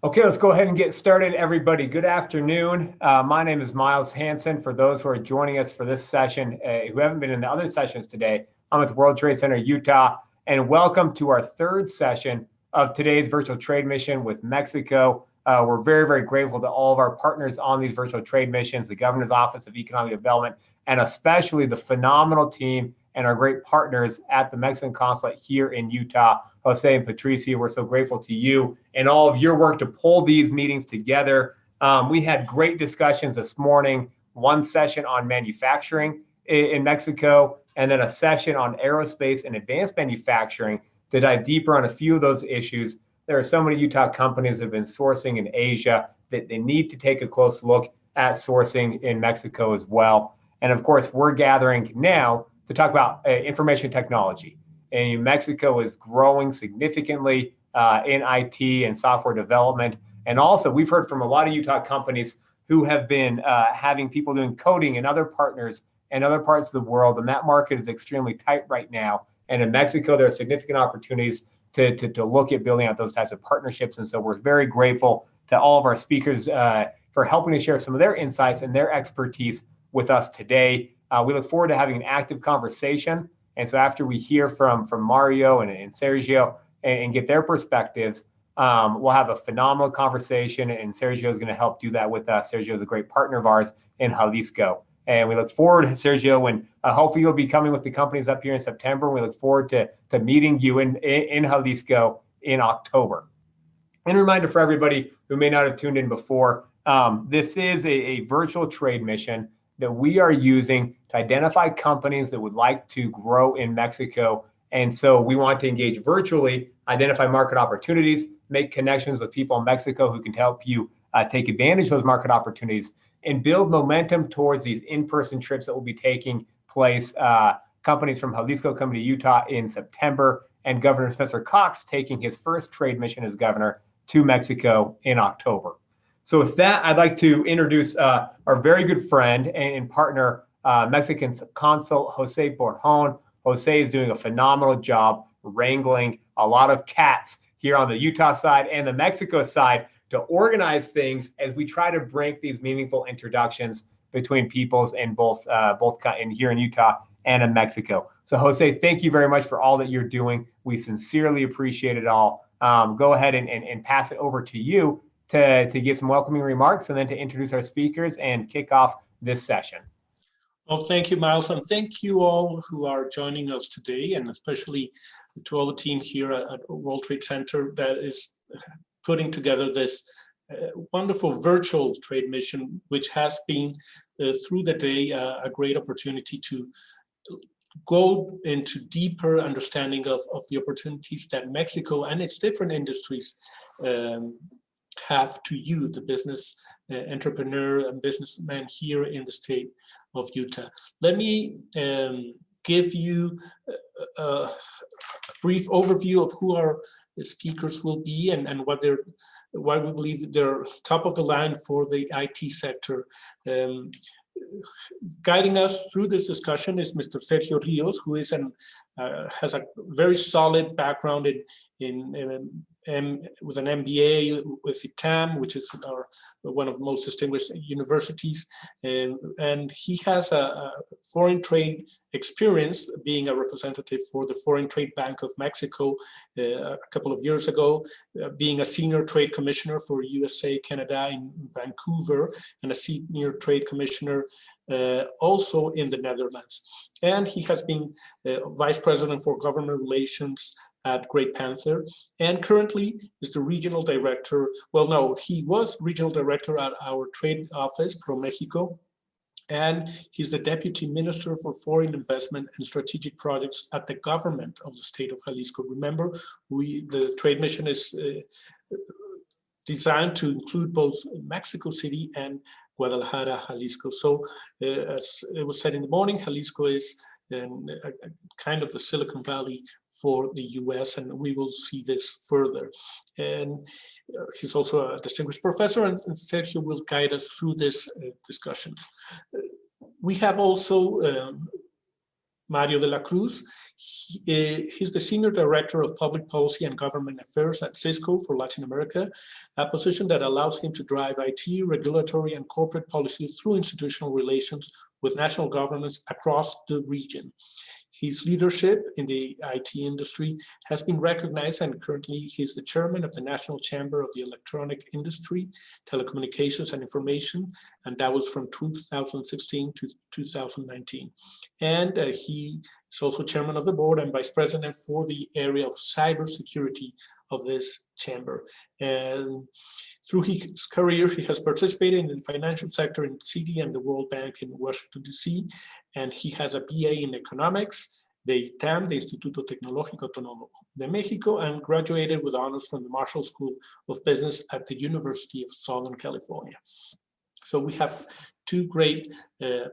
Okay, let's go ahead and get started, everybody. Good afternoon. My name is Miles Hansen. For those who are joining us for this session, who haven't been in the other sessions today, I'm with World Trade Center, Utah, and welcome to our third session of today's virtual trade mission with Mexico. We're very, very grateful to all of our partners on these virtual trade missions, the Governor's Office of Economic Development, and especially the phenomenal team and our great partners at the Mexican Consulate here in Utah. Jose and Patricia, we're so grateful to you and all of your work to pull these meetings together. We had great discussions this morning, one session on manufacturing in Mexico, and then a session on aerospace and advanced manufacturing to dive deeper on a few of those issues. There are so many Utah companies that have been sourcing in Asia that they need to take a close look at sourcing in Mexico as well. And of course, we're gathering now to talk about information technology. And Mexico is growing significantly in IT and software development. And also, we've heard from a lot of Utah companies who have been having people doing coding and other partners in other parts of the world. And that market is extremely tight right now. And in Mexico, there are significant opportunities to look at building out those types of partnerships. And so we're very grateful to all of our speakers for helping to share some of their insights and their expertise with us today. We look forward to having an active conversation. And so after we hear from Mario and Sergio and get their perspectives, we'll have a phenomenal conversation. And Sergio is going to help do that with us. Sergio is a great partner of ours in Jalisco. And we look forward, Sergio, and hopefully you'll be coming with the companies up here in September. We look forward to meeting you in Jalisco in October. And a reminder for everybody who may not have tuned in before, this is a virtual trade mission that we are using to identify companies that would like to grow in Mexico. And so we want to engage virtually, identify market opportunities, make connections with people in Mexico who can help you take advantage of those market opportunities and build momentum towards these in-person trips that will be taking place. Companies from Jalisco coming to Utah in September, and Governor Spencer Cox taking his first trade mission as governor to Mexico in October. So with that, I'd like to introduce our very good friend and partner, Mexican Consul Jose Borjon. Jose is doing a phenomenal job wrangling a lot of cats here on the Utah side and the Mexico side to organize things as we try to break these meaningful introductions between peoples in both in here in Utah and in Mexico. So Jose, thank you very much for all that you're doing. We sincerely appreciate it all. Go ahead and pass it over to you to give some welcoming remarks and then to introduce our speakers and kick off this session. Well, thank you, Miles, and thank you all who are joining us today, and especially to all the team here at World Trade Center that is putting together this wonderful virtual trade mission, which has been through the day a great opportunity to go into deeper understanding of the opportunities that Mexico and its different industries have to you, the business entrepreneur and businessman here in the state of Utah. Let me give you a brief overview of who our speakers will be and why we believe they're top of the line for the IT sector. Guiding us through this discussion is Mr. Sergio Rios, who is has a very solid background with an MBA with ITAM, which is one of the most distinguished universities, and he has a foreign trade experience, being a representative for the Foreign Trade Bank of Mexico a couple of years ago, being a senior trade commissioner for USA, Canada in Vancouver, and a senior trade commissioner also in the Netherlands. And he has been vice president for government relations at Great Panther, and currently is the regional director. Well, no, he was regional director at our trade office, ProMexico, and he's the deputy minister for foreign investment and strategic projects at the government of the state of Jalisco. Remember, the trade mission is designed to include both Mexico City and Guadalajara, Jalisco. So as it was said in the morning, Jalisco is kind of the Silicon Valley for the US, and we will see this further. And he's also a distinguished professor, and Sergio will guide us through this discussions. We have also Mario de la Cruz. He's the Senior Director of Public Policy and Government Affairs at Cisco for Latin America, a position that allows him to drive IT, regulatory, and corporate policy through institutional relations with national governments across the region. His leadership in the IT industry has been recognized, and currently he's the chairman of the National Chamber of the Electronic Industry, Telecommunications and Information, and that was from 2016 to 2019. And he is also chairman of the board and vice president for the area of cybersecurity of this chamber. And through his career, he has participated in the financial sector in Citi and the World Bank in Washington, D.C., and he has a BA in economics, the ITAM, the Instituto Tecnológico Autónomo de México, and graduated with honors from the Marshall School of Business at the University of Southern California. So we have two great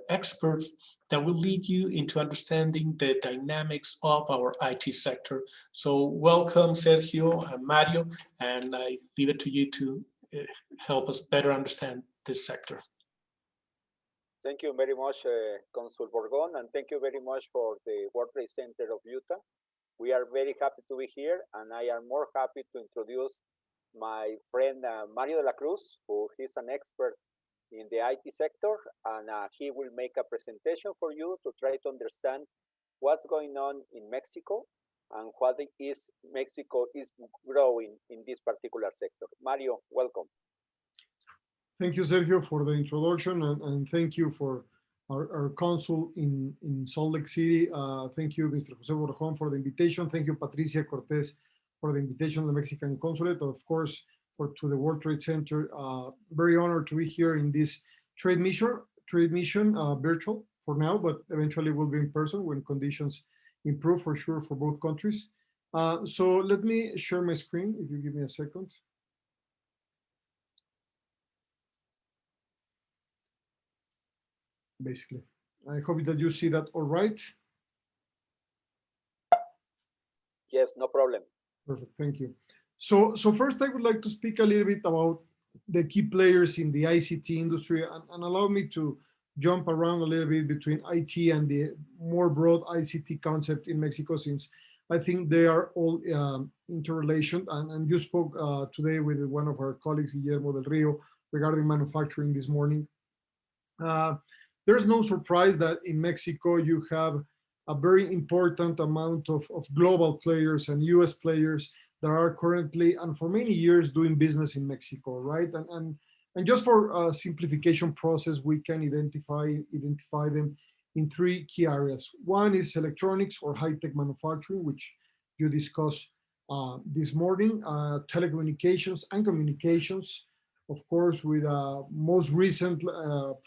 experts that will lead you into understanding the dynamics of our IT sector. So welcome, Sergio and Mario, and I leave it to you to help us better understand this sector. Thank you very much, Consul Borgon, and thank you very much for the World Trade Center of Utah. We are very happy to be here, and I am more happy to introduce my friend Mario de la Cruz, who is an expert in the IT sector, and he will make a presentation for you to try to understand what's going on in Mexico and what is Mexico is growing in this particular sector. Mario, welcome. Thank you, Sergio, for the introduction, and thank you for our consul in Salt Lake City. Thank you, Mr. Jose Borjon, for the invitation. Thank you, Patricia Cortez, for the invitation to the Mexican Consulate. Of course, to the World Trade Center. Very honored to be here in this trade mission, virtual for now, but eventually will be in person when conditions improve for sure for both countries. So let me share my screen, if you give me a second. Basically, I hope that you see that all right. Yes, no problem. Perfect, thank you. So first I would like to speak a little bit about the key players in the ICT industry, and allow me to jump around a little bit between IT and the more broad ICT concept in Mexico, since I think they are all interrelated. And you spoke today with one of our colleagues, Guillermo del Rio, regarding manufacturing this morning. There's no surprise that in Mexico you have a very important amount of global players and US players that are currently and for many years doing business in Mexico, right? And just for a simplification process, we can identify them in three key areas. One is electronics or high-tech manufacturing, which you discussed this morning, telecommunications and communications, of course, with most recent,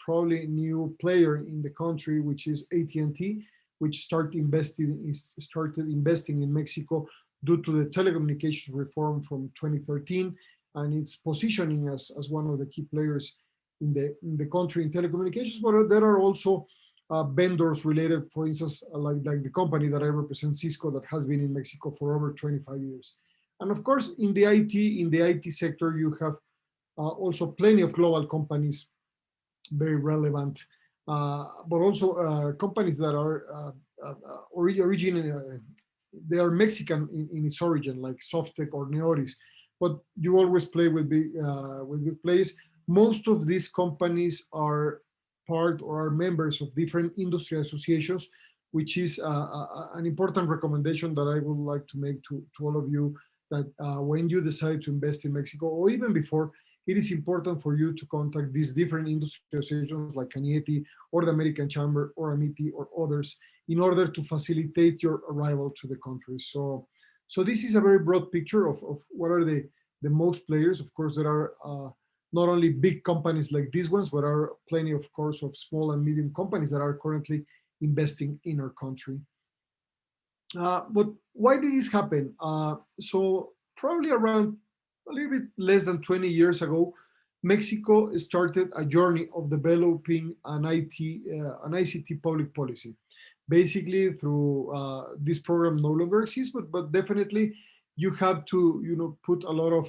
probably new player in the country, which is AT&T, which started investing in Mexico due to the telecommunications reform from 2013, and its positioning as one of the key players in the country in telecommunications. But there are also vendors related, for instance, like the company that I represent, Cisco, that has been in Mexico for over 25 years. And of course, in the IT sector, you have also plenty of global companies, very relevant, but also companies that are they are Mexican in its origin, like Softtech or Neoris, but you always play with big players. Most of these companies are part or are members of different industry associations, which is an important recommendation that I would like to make to all of you, that when you decide to invest in Mexico, or even before, it is important for you to contact these different industry associations like CANIETI or the American Chamber or AMITI or others in order to facilitate your arrival to the country. So this is a very broad picture of what are the most players. Of course, there are not only big companies like these ones, but are plenty, of course, of small and medium companies that are currently investing in our country. But why did this happen? So probably around a little bit less than 20 years ago, Mexico started a journey of developing an ICT public policy. Basically, through this program no longer exists, but definitely you have to, put a lot of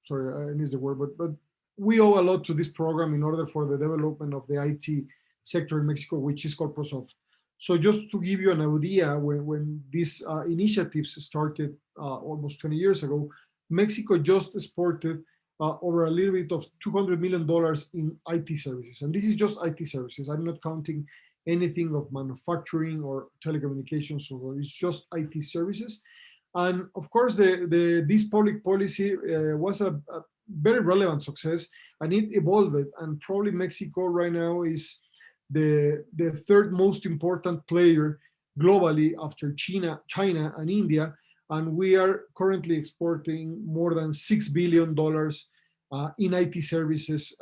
sorry, I missed the word, but we owe a lot to this program in order for the development of the IT sector in Mexico, which is called ProSoft. So just to give you an idea, when these initiatives started almost 20 years ago, Mexico just exported over a little bit of $200 million in IT services. And this is just IT services. I'm not counting anything of manufacturing or telecommunications, so it's just IT services. And of course, this public policy was a very relevant success, and it evolved. And probably Mexico right now is the third most important player globally after China and India. And we are currently exporting more than $6 billion in IT services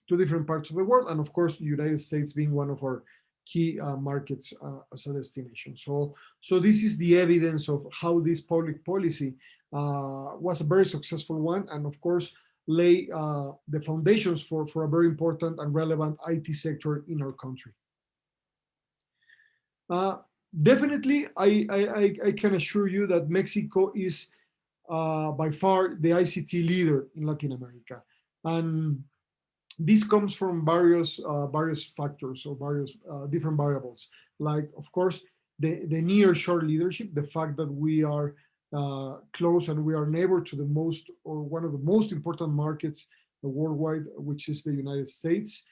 to different parts of the world. And of course, the United States being one of our key markets as a destination. So this is the evidence of how this public policy was a very successful one. And of course, lay the foundations for a very important and relevant IT sector in our country. Definitely, I can assure you that Mexico is by far the ICT leader in Latin America. And this comes from various factors or various different variables. Like, of course, the nearshore leadership, the fact that we are close and we are neighbor to the most, or one of the most important markets worldwide, which is the United States.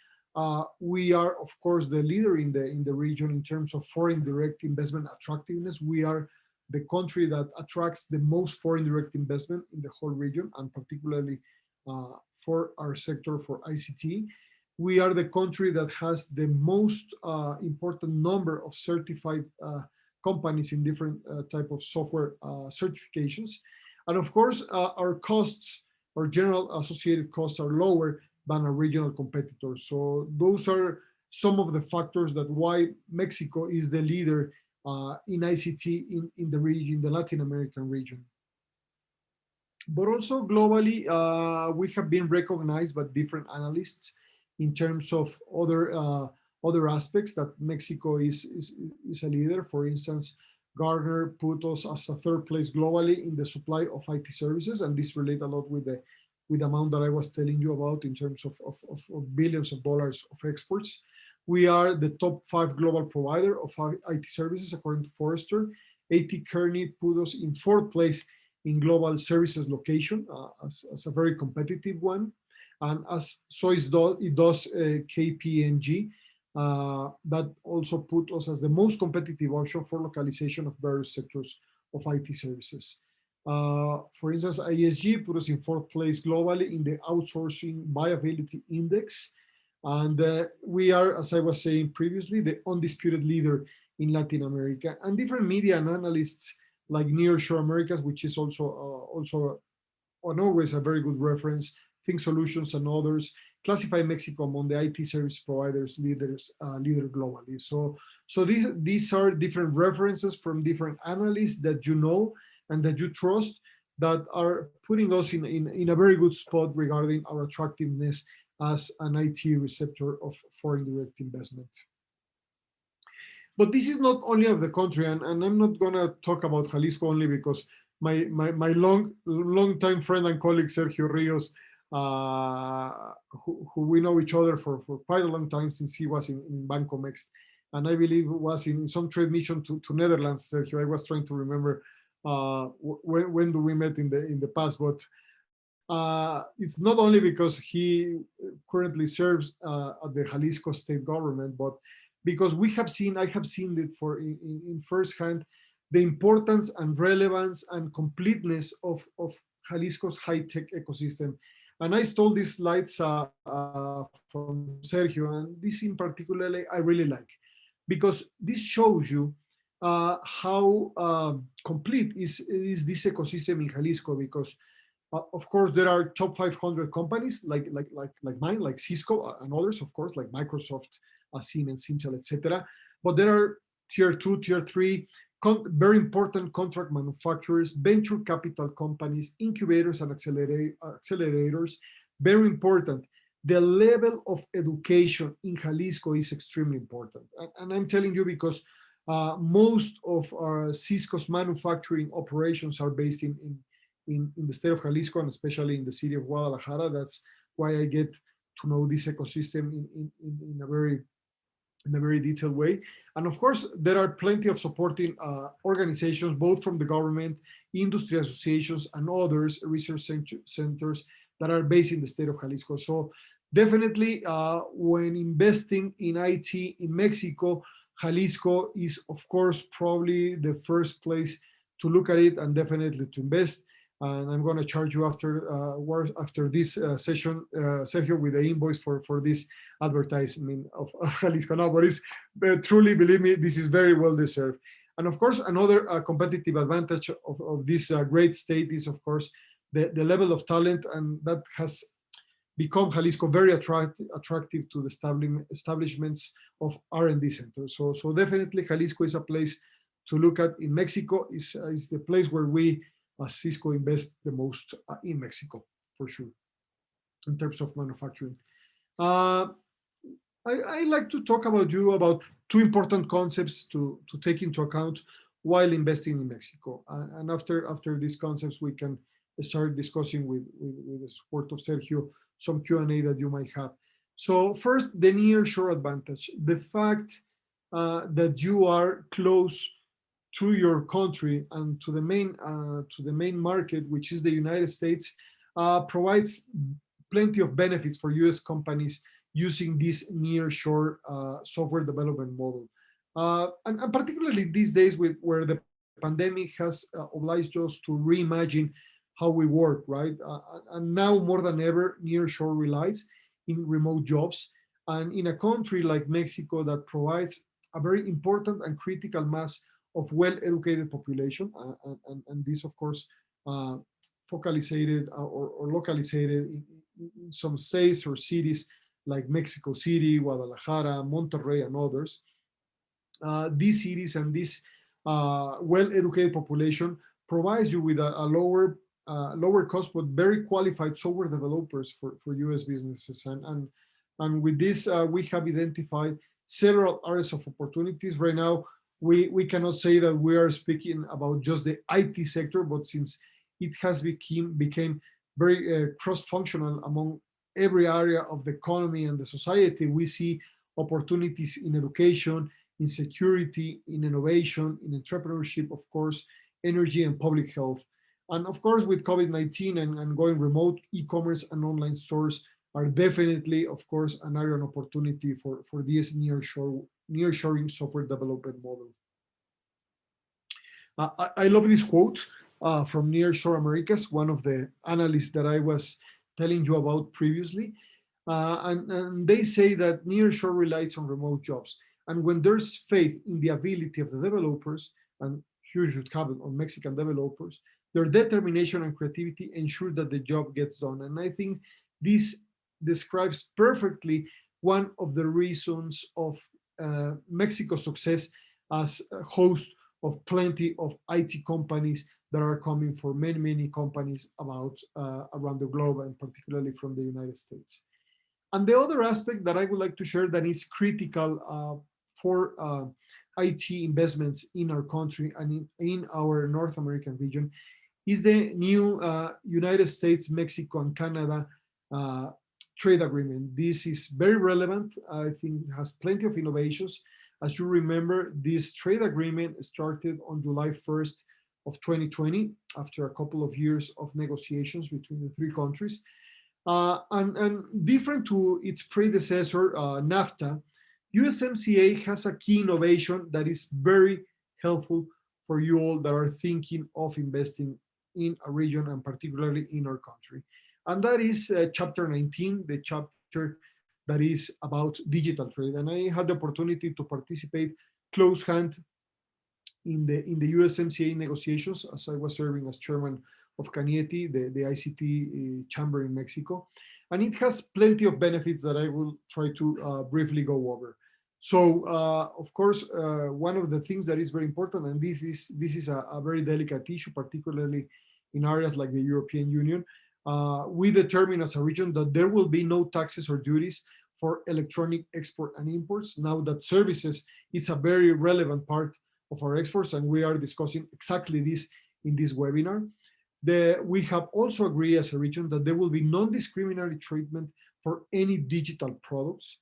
We are, of course, the leader in the region in terms of foreign direct investment attractiveness. We are the country that attracts the most foreign direct investment in the whole region, and particularly for our sector for ICT. We are the country that has the most important number of certified companies in different type of software certifications. And of course, our costs, our general associated costs are lower than our regional competitors. So those are some of the factors that why Mexico is the leader in ICT in the region, the Latin American region. But also globally, we have been recognized by different analysts in terms of other aspects that Mexico is a leader. For instance, Gartner put us as a third place globally in the supply of IT services, and this relates a lot with the amount that I was telling you about in terms of billions of dollars of exports. We are the top 5 global provider of IT services according to Forrester. AT Kearney put us in 4th place in global services location as a very competitive one. And as so it does KPMG, that also put us as the most competitive option for localization of various sectors of IT services. For instance, ISG put us in 4th place globally in the outsourcing viability index. And we are, as I was saying previously, the undisputed leader in Latin America. And different media and analysts like Nearshore Americas, which is also always a very good reference, Think Solutions and others, classify Mexico among the IT service providers leader globally. So these are different references from different analysts that you know and that you trust, that are putting us in a very good spot regarding our attractiveness as an IT receptor of foreign direct investment. But this is not only of the country, and I'm not going to talk about Jalisco only because my long time friend and colleague Sergio Rios, who we know each other for quite a long time since he was in Bancomex, and I believe was in some trade mission to Netherlands. Sergio, I was trying to remember when do we met in the past, but it's not only because he currently serves at the Jalisco state government, but because I have seen it in firsthand, the importance and relevance and completeness of Jalisco's high-tech ecosystem. And I stole these slides from Sergio, and this in particular I really like, because this shows you how complete is this ecosystem in Jalisco, because of course there are top 500 companies like mine, like Cisco and others, of course, like Microsoft, Siemens, Intel, etc. But there are tier 2, tier 3, very important contract manufacturers, venture capital companies, incubators and accelerators, very important. The level of education in Jalisco is extremely important. And I'm telling you because most of our Cisco's manufacturing operations are based in the state of Jalisco, and especially in the city of Guadalajara. That's why I get know this ecosystem in a very detailed way. And of course, there are plenty of supporting organizations, both from the government, industry associations, and others, research centers that are based in the state of Jalisco. So definitely, when investing in IT in Mexico, Jalisco is, of course, probably the first place to look at it and definitely to invest. And I'm going to charge you after this session, Sergio, with the invoice for this advertisement of Jalisco. No, but truly, believe me, this is very well deserved. And of course, another competitive advantage of this great state is, of course, the level of talent, and that has become Jalisco very attractive to the establishments of R&D centers. So definitely, Jalisco is a place to look at in Mexico. Is the place where we, as Cisco, invest the most in Mexico, for sure, in terms of manufacturing. I like to talk about two important concepts to take into account while investing in Mexico. And after these concepts, we can start discussing with the support of Sergio some Q&A that you might have. So first, the nearshore advantage, the fact that you are close to your country and to the main market, which is the United States, provides plenty of benefits for U.S. companies using this nearshore software development model. And particularly these days where the pandemic has obliged us to reimagine how we work, right? And now more than ever, nearshore relies in remote jobs. And in a country like Mexico that provides a very important and critical mass of well-educated population, and this, of course, focalized or localized in some states or cities like Mexico City, Guadalajara, Monterrey, and others. These cities and this well-educated population provides you with a lower cost, but very qualified software developers for U.S. businesses. And with this, we have identified several areas of opportunities. Right now, we cannot say that we are speaking about just the IT sector, but since it has became very cross-functional among every area of the economy and the society, we see opportunities in education, in security, in innovation, in entrepreneurship, of course, energy and public health. And of course, with COVID-19 and going remote, e-commerce and online stores are definitely, of course, an area of opportunity for this nearshoring software development model. I love this quote from Nearshore Americas, one of the analysts that I was telling you about previously. And they say that nearshore relies on remote jobs. And when there's faith in the ability of the developers, and you should have it on Mexican developers, their determination and creativity ensure that the job gets done. And I think this describes perfectly one of the reasons of Mexico's success as a host of plenty of IT companies that are coming for many companies around the globe, and particularly from the United States. And the other aspect that I would like to share that is critical for IT investments in our country and in our North American region is the new United States, Mexico, and Canada trade agreement. This is very relevant. I think it has plenty of innovations. As you remember, this trade agreement started on July 1st of 2020, after a couple of years of negotiations between the three countries. And different to its predecessor, NAFTA, USMCA has a key innovation that is very helpful for you all that are thinking of investing in a region and particularly in our country. And that is Chapter 19, the chapter that is about digital trade. And I had the opportunity to participate close hand in the USMCA negotiations as I was serving as chairman of CANIETI, the ICT chamber in Mexico. And it has plenty of benefits that I will try to briefly go over. So, of course, one of the things that is very important, and this is a very delicate issue, particularly in areas like the European Union, we determine as a region that there will be no taxes or duties for electronic export and imports. Now that services, it's a very relevant part of our exports, and we are discussing exactly this in this webinar. We have also agreed as a region that there will be non-discriminatory treatment for any digital products,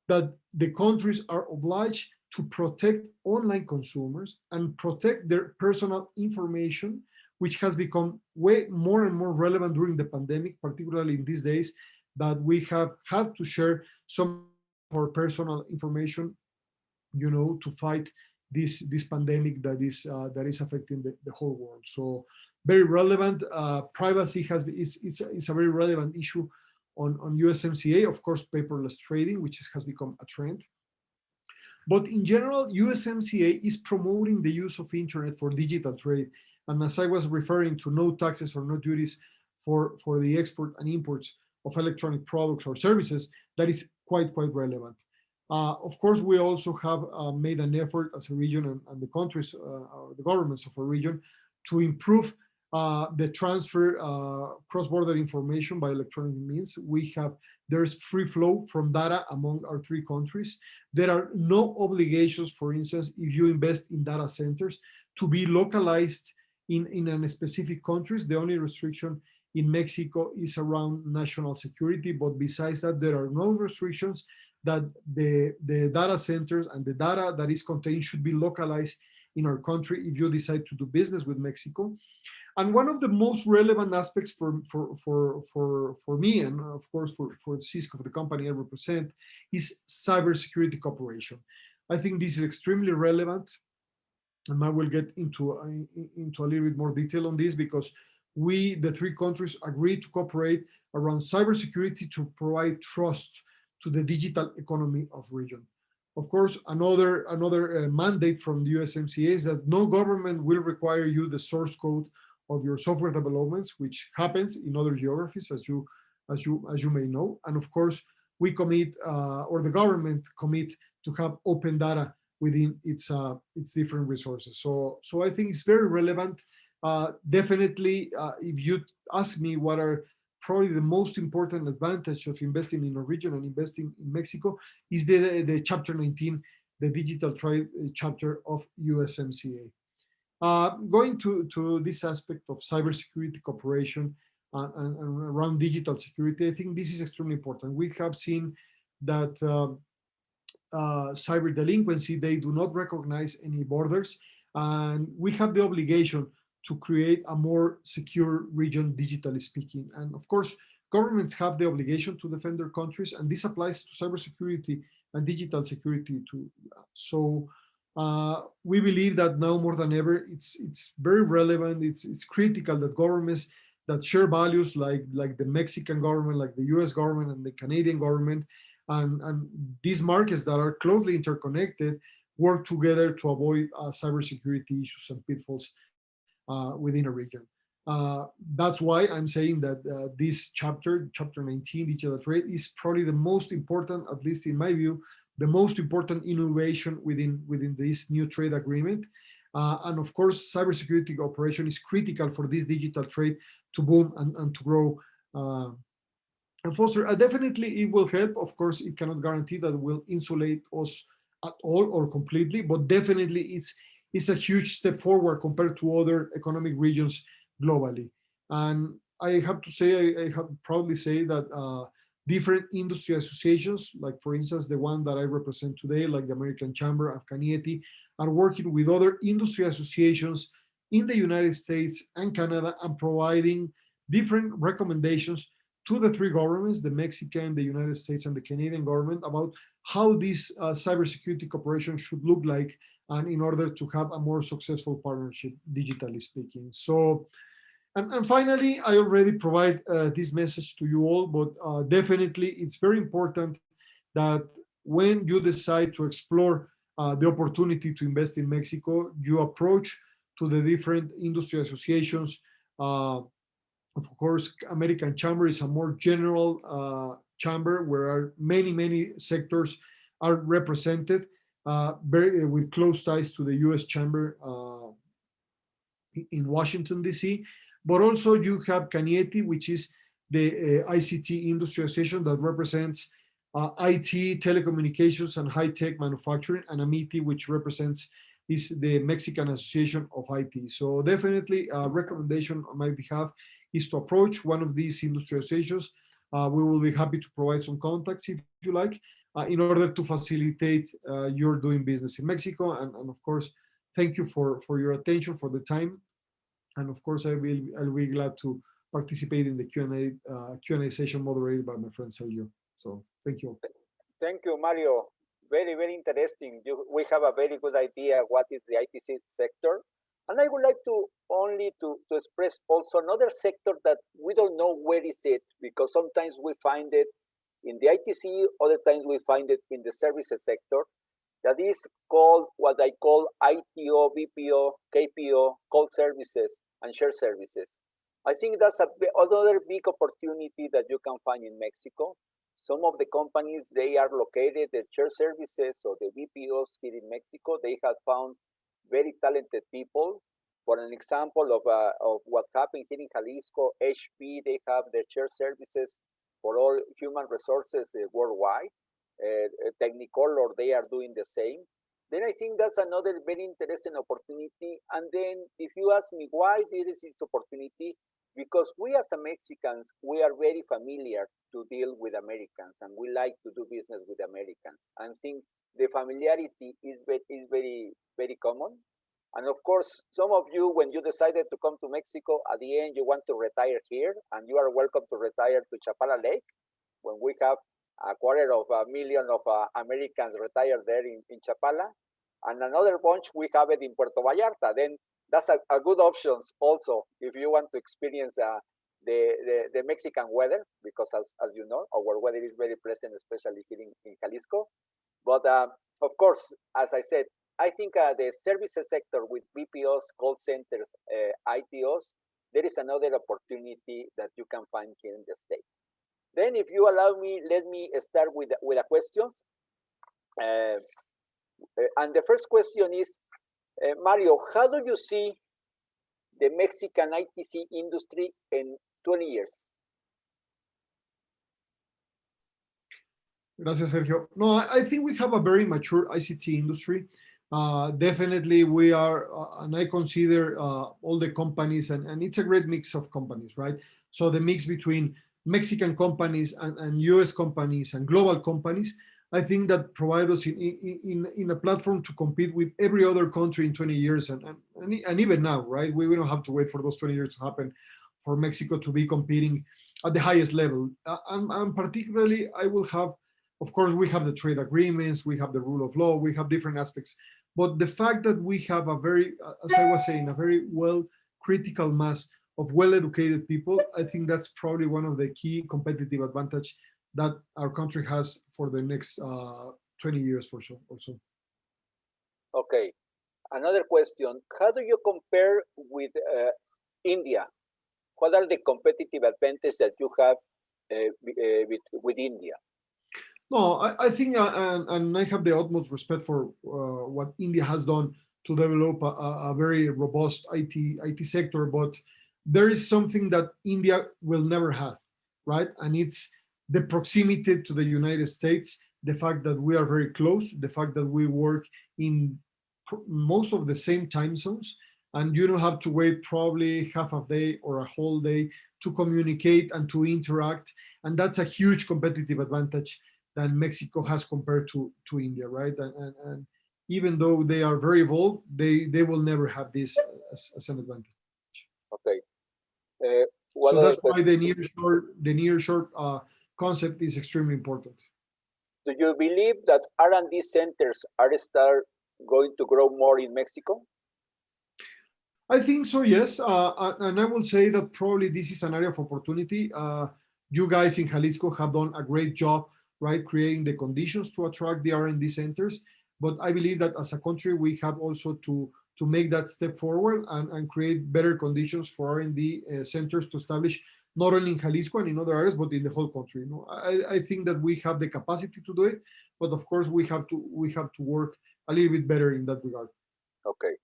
that the countries are obliged to protect online consumers and protect their personal information, which has become way more and more relevant during the pandemic, particularly in these days, that we have had to share some of our personal information, to fight this pandemic that is affecting the whole world. So very relevant. Privacy is a very relevant issue on USMCA. Of course, paperless trading, which has become a trend. But in general, USMCA is promoting the use of internet for digital trade. And as I was referring to, no taxes or no duties for the export and imports of electronic products or services, that is quite relevant. Of course, we also have made an effort as a region and the countries, the governments of a region, to improve the transfer cross-border information by electronic means. There's free flow from data among our three countries. There are no obligations, for instance, if you invest in data centers, to be localized in a specific countries. The only restriction in Mexico is around national security, but besides that, there are no restrictions that the data centers and the data that is contained should be localized in our country if you decide to do business with Mexico. And one of the most relevant aspects for me, and of course for Cisco, for the company I represent, is cybersecurity cooperation. I think this is extremely relevant, and I will get into a little bit more detail on this, because we, the three countries, agreed to cooperate around cybersecurity to provide trust to the digital economy of region. Of course, another mandate from the USMCA is that no government will require you the source code of your software developments, which happens in other geographies, as you may know. And of course, we commit, or the government commit, to have open data within its different resources. So I think it's very relevant. Definitely, if you ask me what are probably the most important advantage of investing in a region and investing in Mexico, is the Chapter 19, the digital trade chapter of USMCA. Going to this aspect of cybersecurity cooperation and around digital security, I think this is extremely important. We have seen that cyber delinquency, they do not recognize any borders, and we have the obligation to create a more secure region, digitally speaking. And of course, governments have the obligation to defend their countries, and this applies to cybersecurity and digital security too. So we believe that now more than ever, it's very relevant. It's critical that governments that share values like the Mexican government, like the US government and the Canadian government, and these markets that are closely interconnected, work together to avoid cybersecurity issues and pitfalls within a region. That's why I'm saying that this chapter 19, digital trade, is probably the most important, at least in my view, the most important innovation within this new trade agreement. And of course, cybersecurity cooperation is critical for this digital trade to boom and to grow and foster. Definitely, it will help. Of course, it cannot guarantee that it will insulate us at all or completely, but definitely it's a huge step forward compared to other economic regions globally. And I have to say, I have proudly say that different industry associations, like for instance, the one that I represent today, like the American Chamber of Canieti, are working with other industry associations in the United States and Canada and providing different recommendations to the three governments, the Mexican, the United States, and the Canadian government, about how this cybersecurity cooperation should look like, and in order to have a more successful partnership, digitally speaking. So, and finally, I already provide this message to you all, but definitely it's very important that when you decide to explore the opportunity to invest in Mexico, you approach to the different industry associations. Of course, American Chamber is a more general chamber where many sectors are represented, with close ties to the U.S. Chamber in Washington, D.C. But also you have Canieti, which is the ICT Industry Association that represents IT, telecommunications, and high-tech manufacturing, and AMITI, which represents is the Mexican Association of IT. So definitely a recommendation on my behalf is to approach one of these industry associations, We will be happy to provide some contacts if you like, in order to facilitate your doing business in Mexico. And of course, thank you for your attention, for the time. And of course, I'll be glad to participate in the Q&A session moderated by my friend Sergio. So thank you. Thank you, Mario. Very, very interesting. We have a very good idea what is the ITC sector. And I would like to only to express also another sector that we don't know where is it, because sometimes we find it in the ITC, other times we find it in the services sector. That is called what I call ITO, BPO, KPO, call services, and share services. I think that's another big opportunity that you can find in Mexico. Some of the companies, they are located at share services or the BPOs here in Mexico. They have found very talented people. For an example of what happened here in Jalisco, HP, they have their share services for all human resources worldwide. Technicolor, they are doing the same. Then I think that's another very interesting opportunity. And then if you ask me why there is this opportunity, because we as Mexicans, we are very familiar to deal with Americans, and we like to do business with Americans. I think the familiarity is very, very common. And of course, some of you, when you decided to come to Mexico, at the end, you want to retire here, and you are welcome to retire to Chapala Lake, when we have 250,000 of Americans retired there in Chapala. And another bunch, we have it in Puerto Vallarta. Then that's a good option also if you want to experience the Mexican weather, because as you know, our weather is very pleasant, especially here in Jalisco. But of course, as I said, I think the services sector with BPOs, call centers, ITOs, there is another opportunity that you can find here in the state. Then if you allow me, let me start with a question. And the first question is, Mario, how do you see the Mexican ITC industry in 20 years? Gracias, Sergio. No, I think we have a very mature ICT industry. Definitely we are, and I consider all the companies, and it's a great mix of companies, right? So the mix between Mexican companies and US companies and global companies, I think that provide us in a platform to compete with every other country in 20 years and even now, right? We don't have to wait for those 20 years to happen for Mexico to be competing at the highest level. And particularly, I will have, of course, we have the trade agreements, we have the rule of law, we have different aspects. But the fact that we have a very, as I was saying, a very well critical mass of well-educated people, I think that's probably one of the key competitive advantage that our country has for the next 20 years for sure also. Okay, another question. How do you compare with India? What are the competitive advantages that you have with India? No, I think, and I have the utmost respect for what India has done to develop a very robust IT sector, but there is something that India will never have, right? And it's the proximity to the United States, the fact that we are very close, the fact that we work in most of the same time zones, and you don't have to wait probably half a day or a whole day to communicate and to interact. And that's a huge competitive advantage that Mexico has compared to India, right? And even though they are very evolved, they will never have this as an advantage. Okay. So that's why the nearshore concept is extremely important. Do you believe that R&D centers are going to grow more in Mexico? I think so, yes. And I will say that probably this is an area of opportunity. You guys in Jalisco have done a great job, right, creating the conditions to attract the R&D centers. But I believe that as a country, we have also to make that step forward and create better conditions for R&D centers to establish not only in Jalisco and in other areas, but in the whole country. You know, I think that we have the capacity to do it, but of course we have to work a little bit better in that regard. Okay.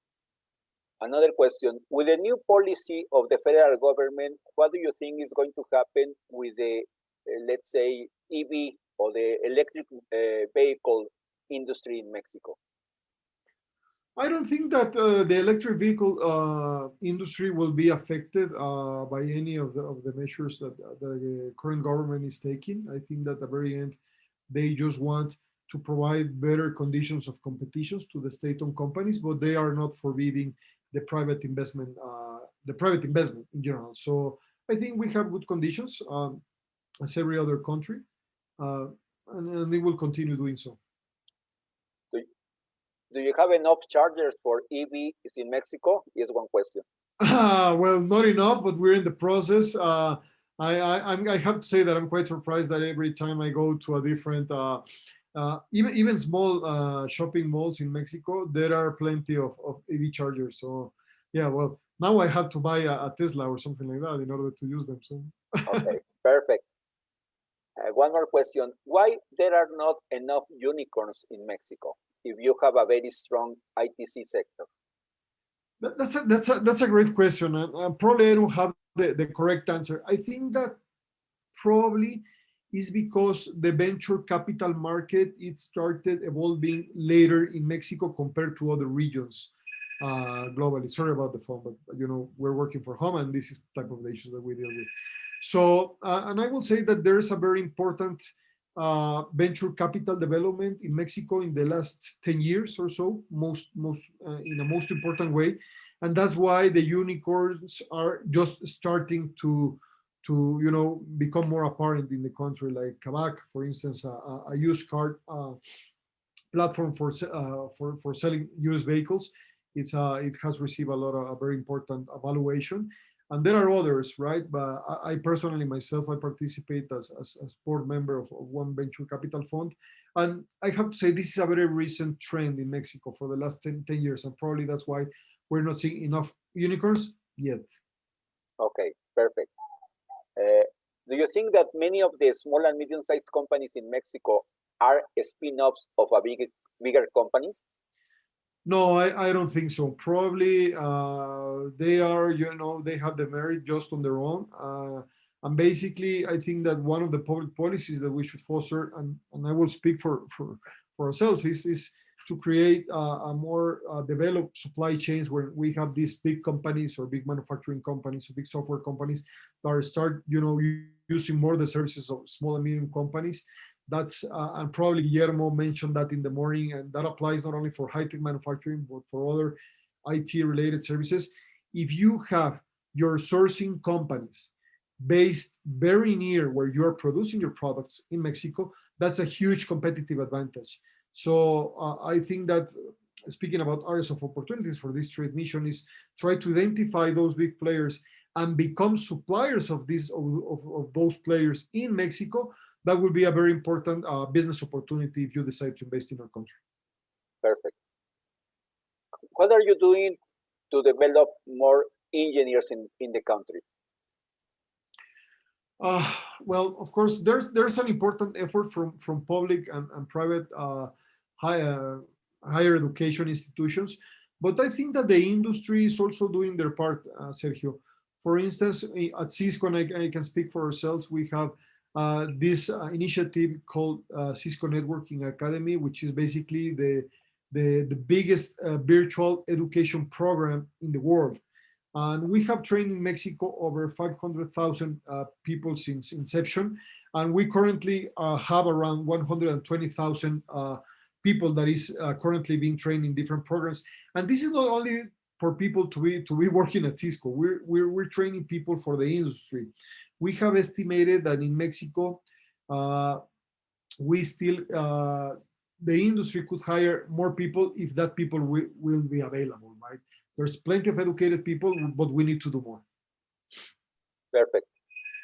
Another question: with the new policy of the federal government, what do you think is going to happen with the, let's say, EV or the electric vehicle industry in Mexico? I don't think that the electric vehicle industry will be affected by any of the measures that the current government is taking. I think that at the very end, they just want to provide better conditions of competitions to the state-owned companies, but they are not forbidding the private investment in general. So I think we have good conditions as every other country, uh, and they will continue doing so. Do, do you have enough chargers for EVs in Mexico? Is one question. Well, not enough, but we're in the process. I have to say that I'm quite surprised that every time I go to a different, even small shopping malls in Mexico, there are plenty of EV chargers. So yeah, well, now I have to buy a Tesla or something like that in order to use them. So Okay, perfect. One more question. Why there are not enough unicorns in Mexico if you have a very strong ITC sector? that's a great question, and probably I don't have the correct answer. I think that probably is because the venture capital market it started evolving later in Mexico compared to other regions globally. Sorry about the phone, but you know we're working from home, and this is type of the issues that we deal with. So, and I will say that there is a very important venture capital development in Mexico in the last 10 years or so, most in a most important way, and that's why the unicorns are just starting to become more apparent in the country, like Kavak, for instance, a used car platform for selling used vehicles. It has received a lot of a very important evaluation, and there are others, right? But I personally myself I participate as a board member of one venture capital fund, and I have to say this is a very recent trend in Mexico for the last 10 years, and probably that's why we're not seeing enough unicorns yet. Okay, perfect. Do you think that many of the small and medium-sized companies in Mexico are spin-offs of a bigger companies? No, I don't think so. Probably they are, they have the merit just on their own. And basically, I think that one of the public policies that we should foster, and I will speak for ourselves, is to create a more developed supply chains where we have these big companies or big manufacturing companies or big software companies that are start, using more the services of small and medium companies. That's and probably Guillermo mentioned that in the morning, and that applies not only for high-tech manufacturing but for other IT-related services. If you have your sourcing companies based very near where you are producing your products in Mexico, that's a huge competitive advantage. So I think that speaking about areas of opportunities for this trade mission is try to identify those big players and become suppliers of those players in Mexico. That will be a very important business opportunity if you decide to invest in our country. Perfect. What are you doing to develop more engineers in the country? Well, of course, there's an important effort from public and private higher education institutions, but I think that the industry is also doing their part, Sergio. For instance, at Cisco, and I can speak for ourselves, we have this initiative called Cisco Networking Academy, which is basically the biggest virtual education program in the world. And we have trained in Mexico over 500,000 people since inception. And we currently have around 120,000 people that is currently being trained in different programs. And this is not only for people to be working at Cisco. We're training people for the industry. We have estimated that in Mexico, we still the industry could hire more people if that people will be available, right? There's plenty of educated people, but we need to do more. Perfect.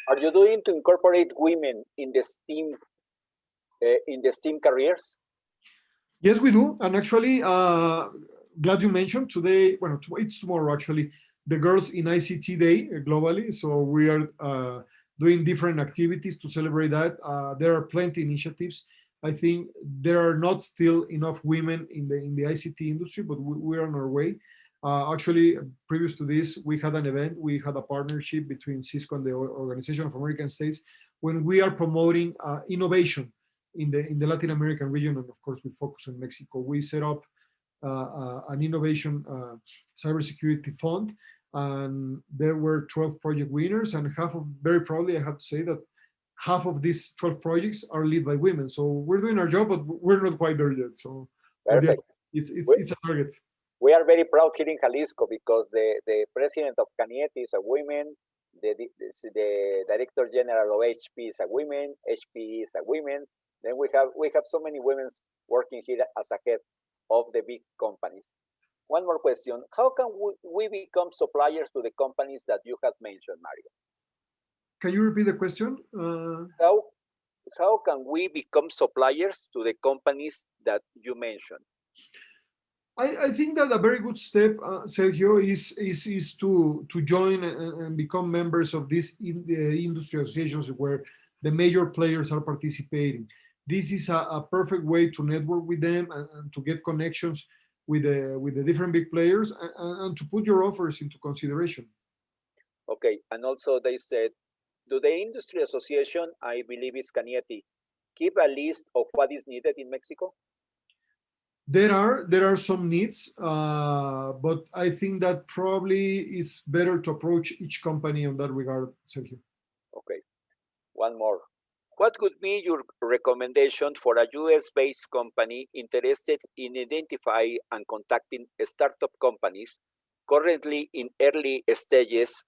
Are you doing to incorporate women in the STEAM careers? Yes, we do. And actually, glad you mentioned today. Well, it's tomorrow actually. The Girls in ICT Day globally. So we are doing different activities to celebrate that. There are plenty of initiatives. I think there are not still enough women in the ICT industry, but we're on our way. Actually, previous to this, we had an event. We had a partnership between Cisco and the Organization of American States when we are promoting innovation in the Latin American region, and of course, we focus on Mexico. We set up an innovation cybersecurity fund, and there were 12 project winners, and very proudly, I have to say that half of these 12 projects are led by women. So we're doing our job, but we're not quite there yet. So, but yeah, Perfect. it's a target. We are very proud here in Jalisco because the president of CANIET is a woman, the director general of HP is a woman, HP is a woman. Then we have so many women working here as a head of the big companies. One more question: how can we become suppliers to the companies that you have mentioned, Mario? Can you repeat the question? How can we become suppliers to the companies that you mentioned? I think that a very good step, Sergio, is to join and become members of these industry associations where the major players are participating. This is a perfect way to network with them and to get connections with the different big players and to put your offers into consideration. Okay, and also they said, do the industry association, I believe it's CANIETI, keep a list of what is needed in Mexico? There are some needs, but I think that probably it's better to approach each company on that regard, Sergio. Okay, one more. What would be your recommendation for a US-based company interested in identifying and contacting startup companies currently in early stages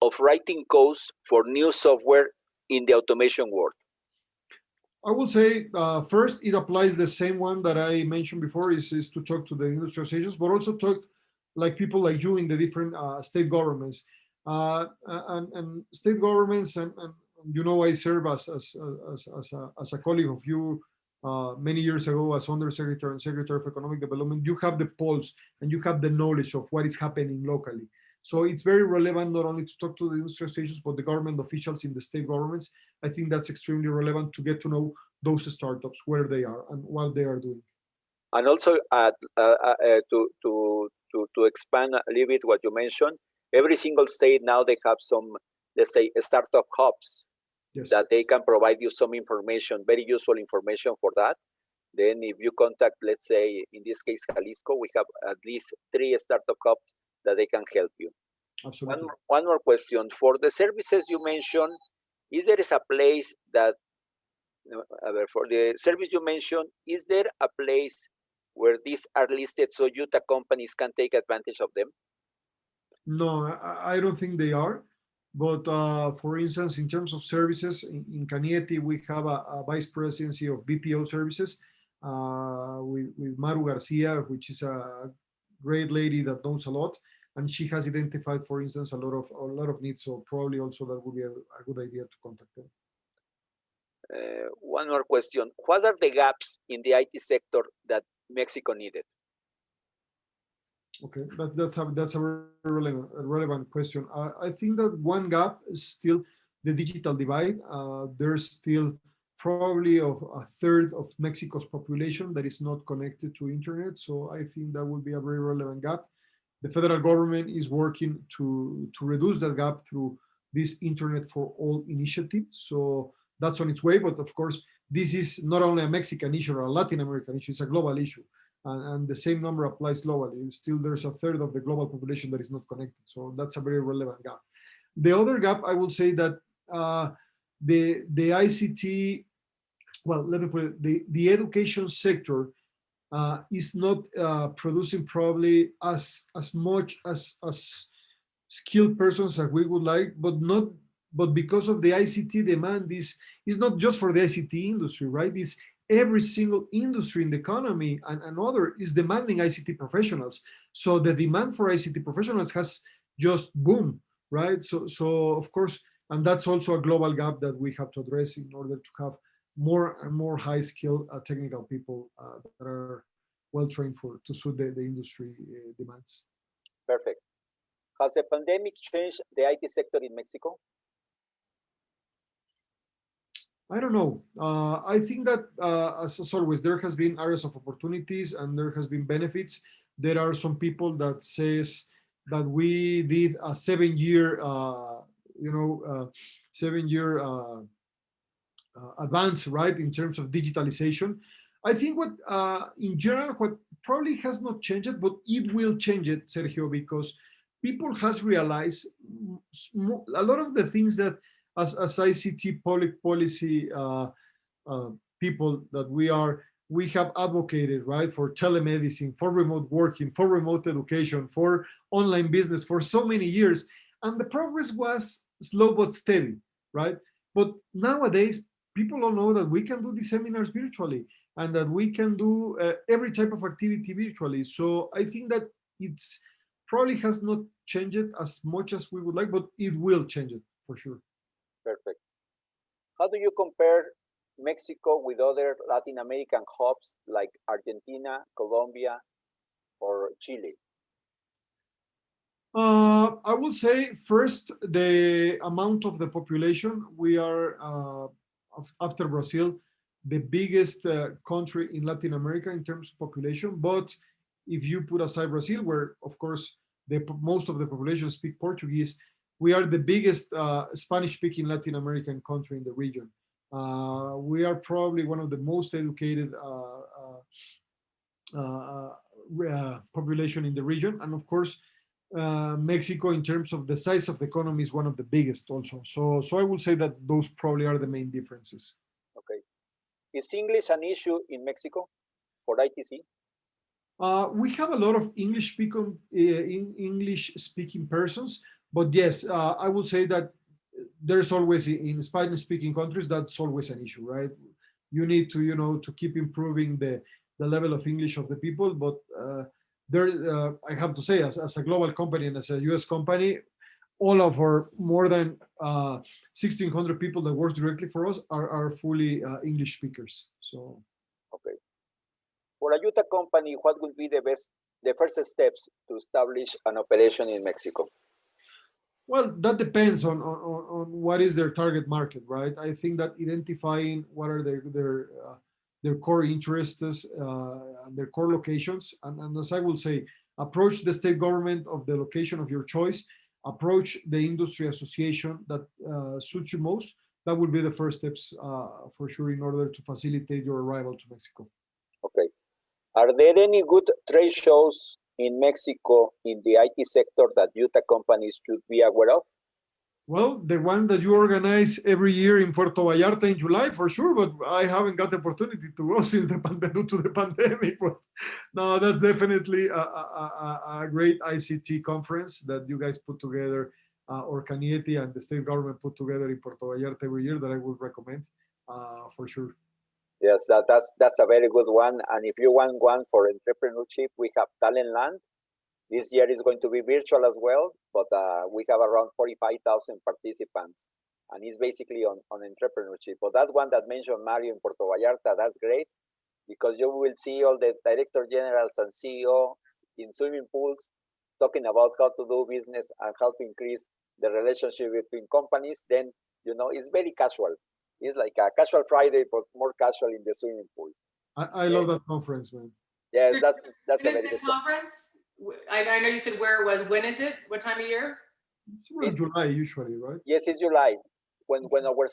of writing codes for new software in the automation world? I will say first, it applies the same one that I mentioned before, is to talk to the industry associations, but also talk like people like you in the different state governments. And state governments, and you know, I serve as a colleague of you many years ago as Undersecretary and Secretary of Economic Development. You have the pulse and you have the knowledge of what is happening locally. So it's very relevant not only to talk to the industry associations, but the government officials in the state governments. I think that's extremely relevant to get to know those startups, where they are and what they are doing. And also to expand a little bit what you mentioned, every single state now they have some, let's say, startup hubs. Yes. That they can provide you some information, very useful information for that. Then if you contact, let's say, in this case, Jalisco, we have at least 3 startup hubs that they can help you. Absolutely. One more question. For the services you mentioned, is there a place that, for the service you mentioned, is there a place where these are listed so Utah companies can take advantage of them? No, I don't think they are. But for instance, in terms of services, in CANIETI, we have a vice presidency of BPO services with Maru Garcia, which is a great lady that knows a lot, and she has identified, for instance, a lot of needs. So probably also that would be a good idea to contact them. One more question: what are the gaps in the IT sector that Mexico needed? Okay, that's a relevant question. I think that one gap is still the digital divide. There's still probably a third of Mexico's population that is not connected to internet. So I think that would be a very relevant gap. The federal government is working to reduce that gap through this Internet for All initiative. So that's on its way. But of course, this is not only a Mexican issue or a Latin American issue, it's a global issue. And the same number applies globally. Still, there's a third of the global population that is not connected. So that's a very relevant gap. The other gap, I will say that the ICT, well, let me put it, the education sector is not producing probably as much as skilled persons as we would like, but because of the ICT demand, this is not just for the ICT industry, right? This every single industry in the economy and other is demanding ICT professionals. So the demand for ICT professionals has just boomed, right? So of course, and that's also a global gap that we have to address in order to have more and more high-skilled technical people that are well-trained to suit the industry demands. Perfect. Has the pandemic changed the IT sector in Mexico? I don't know. I think that, as always, there has been areas of opportunities and there has been benefits. There are some people that says that we did a 7-year, 7-year advance, right, in terms of digitalization. I think what, in general, what probably has not changed, but it will change it, Sergio, because people has realized a lot of the things that as ICT public policy people that we have advocated, right, for telemedicine, for remote working, for remote education, for online business for so many years. And the progress was slow but steady, right? But nowadays, people all know that we can do these seminars virtually and that we can do every type of activity virtually. So I think that it's probably has not changed as much as we would like, but it will change it for sure. Perfect. How do you compare Mexico with other Latin American hubs like Argentina, Colombia, or Chile? I will say first the amount of the population. We are after Brazil, the biggest country in Latin America in terms of population. But if you put aside Brazil, where of course most of the population speak Portuguese, we are the biggest Spanish-speaking Latin American country in the region. We are probably one of the most educated population in the region, and of course, Mexico, in terms of the size of the economy, is one of the biggest also. So I will say that those probably are the main differences. Okay. Is English an issue in Mexico for ITC? We have a lot of English speaking persons, but yes, I will say that there's always in Spanish speaking countries, that's always an issue, right? You need to, to keep improving the level of English of the people. But I have to say, as a global company and as a US company, all of our more than 1,600 people that work directly for us are fully English speakers. So, okay. For a Utah company, what would be the first steps to establish an operation in Mexico? Well, that depends on what is their target market, right? I think that identifying what are their core interests and their core locations, and as I will say, approach the state government of the location of your choice, approach the industry association that suits you most. That would be the first steps for sure in order to facilitate your arrival to Mexico. Okay. Are there any good trade shows in Mexico in the IT sector that Utah companies should be aware of? Well, the one that you organize every year in Puerto Vallarta in July, for sure, but I haven't got the opportunity to go since due to the pandemic. But no, that's definitely a great ICT conference that you guys put together, or Canieti and the state government put together in Puerto Vallarta every year, that I would recommend for sure. Yes, that's a very good one. And if you want one for entrepreneurship, we have Talentland. This year is going to be virtual as well, but we have around 45,000 participants, and it's basically on entrepreneurship. But that one that mentioned Mario in Puerto Vallarta, that's great, because you will see all the director generals and CEO in swimming pools talking about how to do business and how to increase the relationship between companies. Then, it's very casual. It's like a casual Friday, but more casual in the swimming pool. I love that conference, man. Yes, that's a When very is good the conference? I know you said where it was. When is it? What time of year? It's July usually, right? Yes, it's July. When our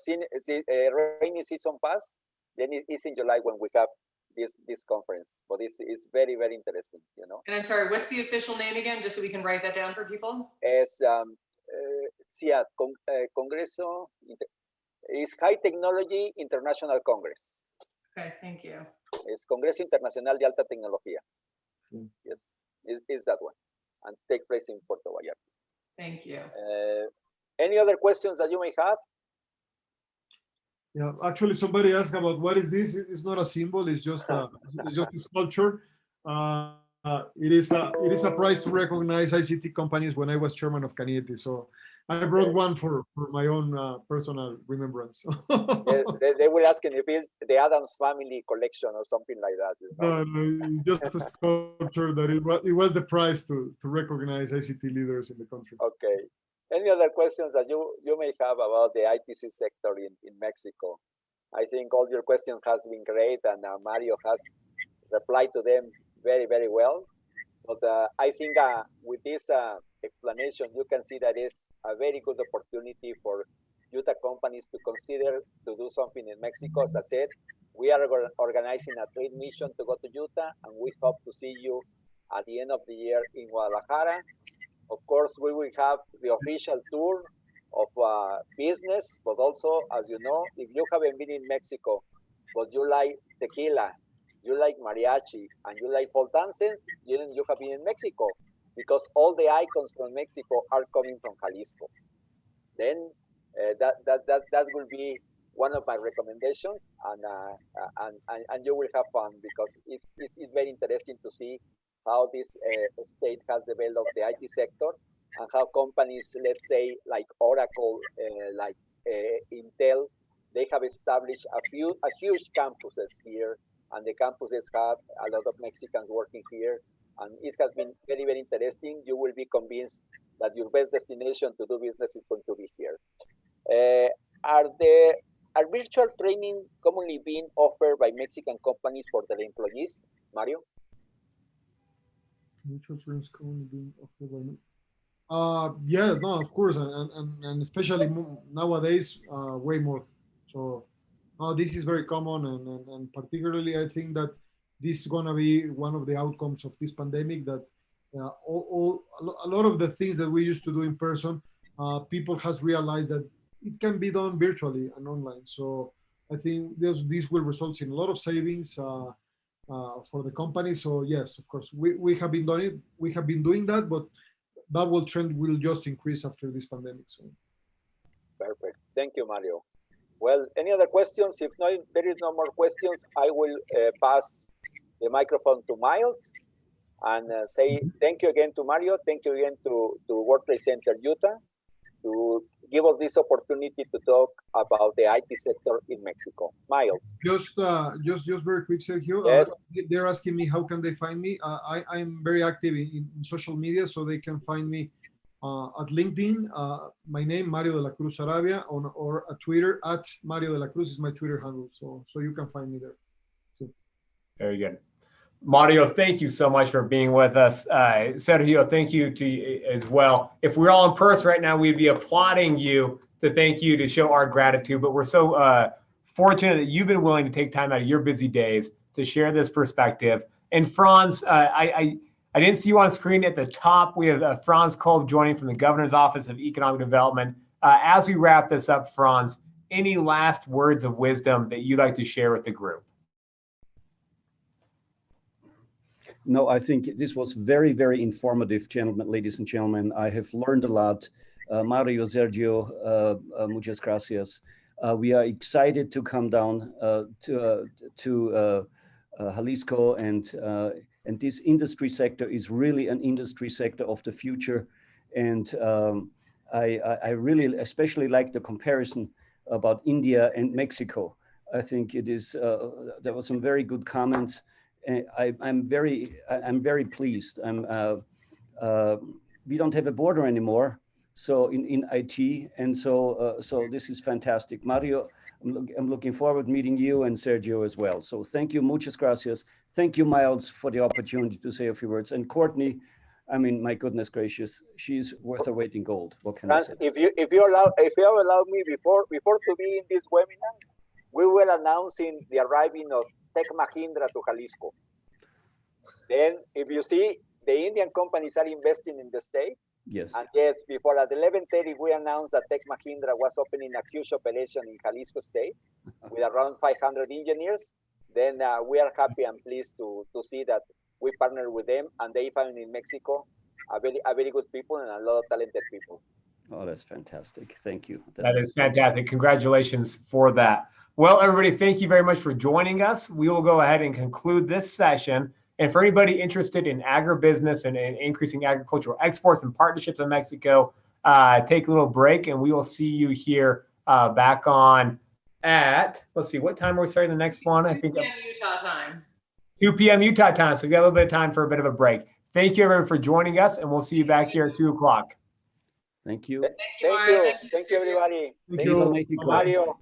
rainy season pass, then it's in July when we have this conference. But it's very, very interesting, And I'm sorry, what's the official name again, just so we can write that down for people? Es Congreso. It's High Technology International Congress. Okay, thank you. Es Congreso Internacional de Alta Tecnología. Yes, it's that one, and take place in Puerto Vallarta. Thank you. Any other questions that you may have? Yeah, actually, somebody asked about what is this. It's not a symbol. It's just a sculpture. It is a prize to recognize ICT companies when I was chairman of Canieti. So I brought one for my own personal remembrance. They were asking if it's the Adams Family collection or something like that. No, it's just a sculpture that it was the prize to recognize ICT leaders in the country. Okay. Any other questions that you may have about the ITC sector in Mexico? I think all your questions has been great, and Mario has replied to them very, very well. But I think with this explanation, you can see that it's a very good opportunity for Utah companies to consider to do something in Mexico. As I said, We are organizing a trade mission to go to Utah, and we hope to see you at the end of the year in Guadalajara. Of course, we will have the official tour of business, but also, as you know, if you haven't been in Mexico, but you like tequila, you like mariachi, and you like folk dances, you have been in Mexico, because all the icons from Mexico are coming from Jalisco. Then that will be one of my recommendations, and you will have fun, because it's very interesting to see how this state has developed the IT sector, and how companies, let's say, like Oracle, like Intel, they have established a huge campuses here, and the campuses have a lot of Mexicans working here, and it has been very, very interesting. You will be convinced that your best destination to do business is going to be here. Are virtual training commonly being offered by Mexican companies for their employees, Mario? Virtual trainings commonly being offered by me. Yeah, no, of course, and especially nowadays, way more. So, this is very common, and particularly, I think that this is gonna be one of the outcomes of this pandemic. That a lot of the things that we used to do in person, people has realized that it can be done virtually and online. So, I think this will result in a lot of savings for the company. So, yes, of course, we have been doing it. We have been doing that, but that trend will just increase after this pandemic. So. Perfect. Thank you, Mario. Well, any other questions? If not, there is no more questions, I will pass the microphone to Miles and say thank you again to Mario. Thank you again to World Trade Center Utah to give us this opportunity to talk about the IT sector in Mexico. Miles. Just very quick, Sergio. Yes. They're asking me how can they find me. I'm very active in social media, so they can find me at LinkedIn. My name, Mario de la Cruz Arabia, or at Twitter at Mario de la Cruz is my Twitter handle. So you can find me there. So. Very good. Mario, thank you so much for being with us. Sergio, thank you to you as well. If we're all in person right now, we'd be applauding you to thank you, to show our gratitude, but we're so fortunate that you've been willing to take time out of your busy days to share this perspective. And Franz, I didn't see you on screen at the top. We have Franz Kolb joining from the Governor's Office of Economic Development. As we wrap this up, Franz, any last words of wisdom that you'd like to share with the group? No, I think this was very, very informative, gentlemen, ladies and gentlemen. I have learned a lot. Mario, Sergio, muchas gracias. We are excited to come down to Jalisco, and this industry sector is really an industry sector of the future. And I really especially like the comparison about India and Mexico. I think it is, there were some very good comments. I'm very pleased. We don't have a border anymore, so in IT, and so this is fantastic. Mario, I'm looking forward to meeting you and Sergio as well. So thank you, muchas gracias. Thank you, Miles, for the opportunity to say a few words. And Courtney, I mean, my goodness gracious, she's worth her weight in gold. What can I say? If you allow me, before to be in this webinar, we will announcing the arriving of Tech Mahindra to Jalisco. Then, if you see, the Indian companies are investing in the state. Yes. And yes, before at 11:30, we announced that Tech Mahindra was opening a huge operation in Jalisco state with around 500 engineers. Then we are happy and pleased to see that we partner with them, and they found in Mexico a very good people and a lot of talented people. Oh, that's fantastic. Thank you. That is fantastic. Congratulations for that. Well, everybody, thank you very much for joining us. We will go ahead and conclude this session. And for anybody interested in agribusiness and increasing agricultural exports and partnerships in Mexico, take a little break, and we will see you here back on at, let's see, what time are we starting the next one? I think 2 p.m. Utah time. 2 p.m. Utah time. So we got a little bit of time for a bit of a break. Thank you, everyone, for joining us, and we'll see you back here at 2 o'clock. Thank you. Thank you, everybody. Thank you. Mario.